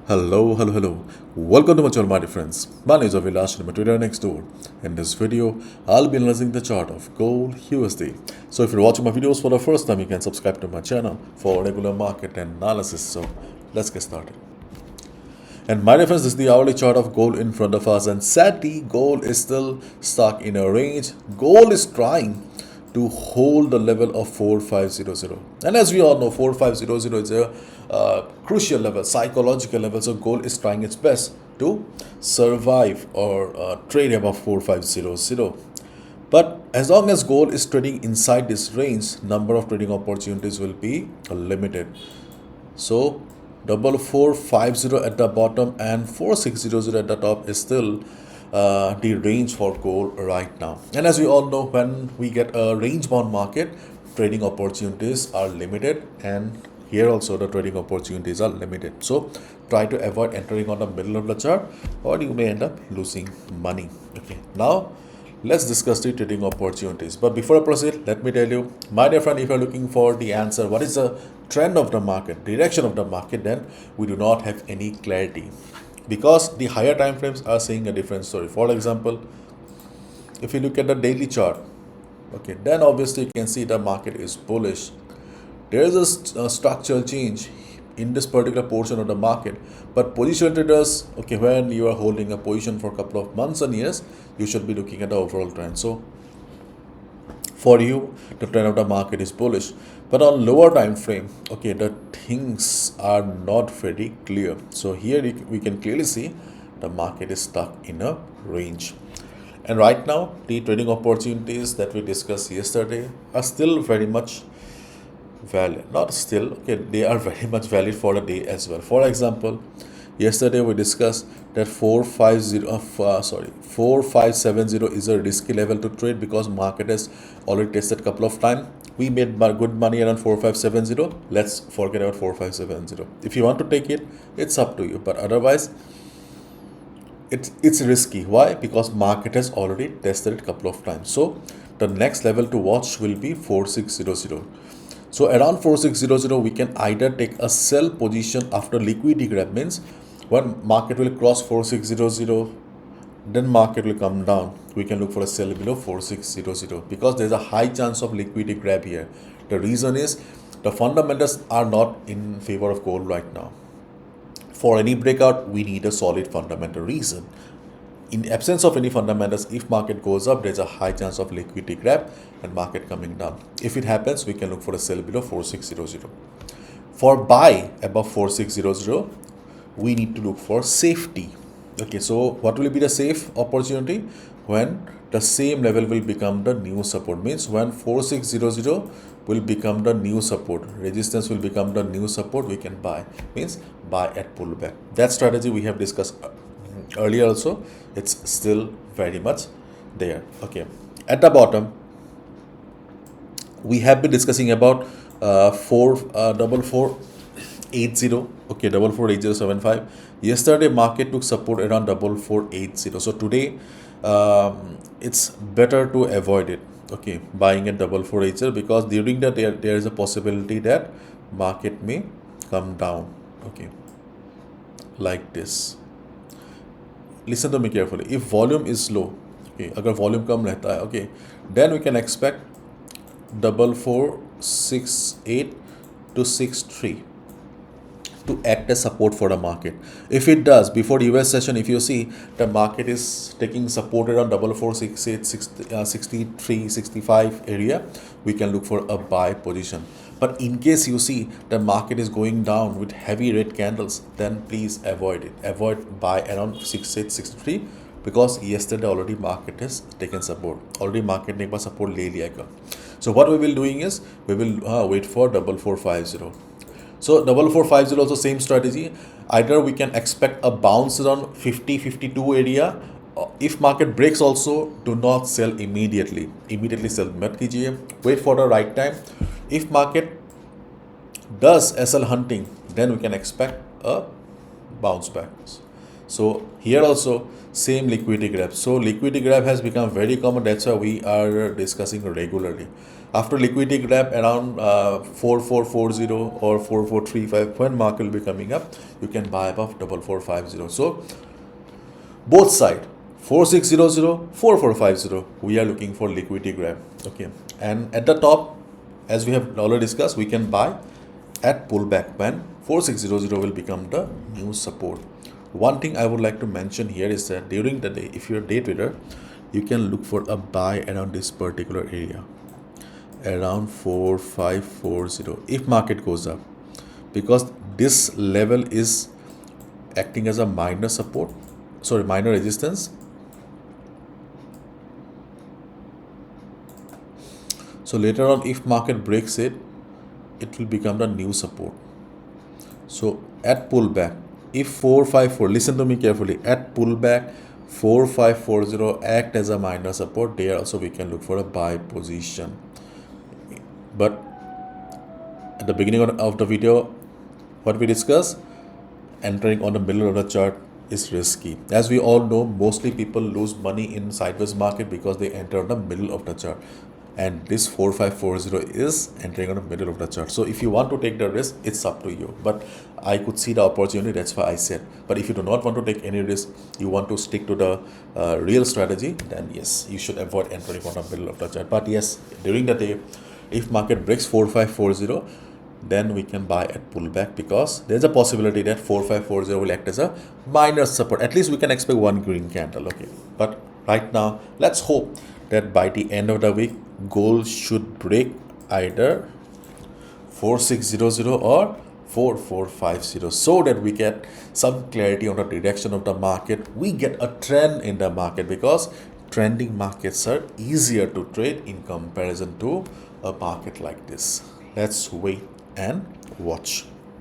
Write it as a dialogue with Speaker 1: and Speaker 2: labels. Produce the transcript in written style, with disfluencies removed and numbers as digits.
Speaker 1: Hello. Welcome to my channel, my dear friends. My name is ABHILASH, my Twitter next door. In this video, I'll be analyzing the chart of gold USD. So if you're watching my videos for the first time, you can subscribe to my channel for regular market analysis. So let's get started. And my reference is the hourly chart of gold in front of us, and sadly, gold is still stuck in a range. Gold is trying to hold the level of 4500, and as we all know, 4500 is a crucial level, psychological level. So gold is trying its best to survive or trade above 4500. But as long as gold is trading inside this range, number of trading opportunities will be limited. So 4450 at the bottom and 4600 at the top is still the range for gold right now. And as we all know, when we get a range bound market, trading opportunities are limited, and here also the trading opportunities are limited. So try to avoid entering on the middle of the chart, or you may end up losing money. Okay, now let's discuss the trading opportunities. But before I proceed, let me tell you, my dear friend, if you're looking for the answer, what is the trend of the market, direction of the market, then we do not have any clarity, because the higher time frames are saying a different story. For example, if you look at the daily chart, okay, then obviously you can see the market is bullish. There is a structural change in this particular portion of the market, but position traders, okay, when you are holding a position for a couple of months and years, you should be looking at the overall trend. So for you, the trend of the market is bullish, but on lower time frame, okay, the things are not very clear. So here we can clearly see the market is stuck in a range. And right now, the trading opportunities that we discussed yesterday are still very much valid. Not still, okay, they are very much valid for the day as well. For example, yesterday we discussed that 4570 is a risky level to trade, because market has already tested a couple of times. We made good money around 4570. Let's forget about 4570. If you want to take it, it's up to you, but otherwise it's risky. Why? Because market has already tested it a couple of times. So the next level to watch will be 4600. So around 4600, we can either take a sell position after liquidity grab. Means when market will cross 4600, then market will come down, we can look for a sell below 4600, because there's a high chance of liquidity grab here. The reason is the fundamentals are not in favor of gold right now. For any breakout, we need a solid fundamental reason. In absence of any fundamentals, if market goes up, there's a high chance of liquidity grab and market coming down. If it happens, we can look for a sell below 4600. For buy above 4600, we need to look for safety. Okay, so what will be the safe opportunity? When the same level will become the new support. Means when 4600 will become the new support, resistance will become the new support, we can buy. Means buy at pullback. That strategy we have discussed earlier also. It's still very much there. Okay, at the bottom we have been discussing about 4480. okay, 448075. Yesterday market took support around 4480. So today it's better to avoid it, okay, buying at 4480, because during that there is a possibility that market may come down, okay, like this. Listen to me carefully. If volume is low, okay, अगर volume कम रहता है, okay, then we can expect 4468 to 63 to act as support for the market. If it does, before the US session, if you see the market is taking support around 4468, 63, 65 area, we can look for a buy position. But in case you see the market is going down with heavy red candles, then please avoid it. Avoid buy around 68, 63, because yesterday already market has taken support. Already market ने एक बार support ले लिया है. So what we will doing is we will wait for 4450. So 4450 also same strategy. Either we can expect a bounce around 50-52 area. If market breaks also, do not sell immediately. Immediately sell मत कीजिए. Wait for the right time. If market does SL hunting, then we can expect a bounce back. So here also same liquidity grab. So liquidity grab has become very common. That's why we are discussing regularly. After liquidity grab around 4440 or 4435, when market will be coming up, you can buy above 4450. So both side 4600, 4450, we are looking for liquidity grab. Okay, and at the top, as we have already discussed, we can buy at pullback when 4600 will become the new support. One thing I would like to mention here is that during the day, if you're a day trader, you can look for a buy around this particular area, around 4540 if market goes up, because this level is acting as a minor support, sorry, minor resistance. So later on, if market breaks it, it will become the new support. So at pullback, if 454, listen to me carefully, at pullback 4540 act as a minor support, there also we can look for a buy position. But at the beginning of the video, what we discussed, entering on the middle of the chart is risky. As we all know, mostly people lose money in sideways market because they enter on the middle of the chart, and this 4540 is entering on the middle of the chart. So if you want to take the risk, it's up to you, but I could see the opportunity, that's why I said. But if you do not want to take any risk, you want to stick to the real strategy, then yes, you should avoid entering on the middle of the chart. But yes, during the day, if market breaks 4540, then we can buy at pullback, because there's a possibility that 4540 will act as a minor support. At least we can expect one green candle. Okay, but right now, let's hope that by the end of the week, gold should break either 4600 or 4450, so that we get some clarity on the direction of the market. We get a trend in the market, because trending markets are easier to trade in comparison to a market like this. Let's wait and watch.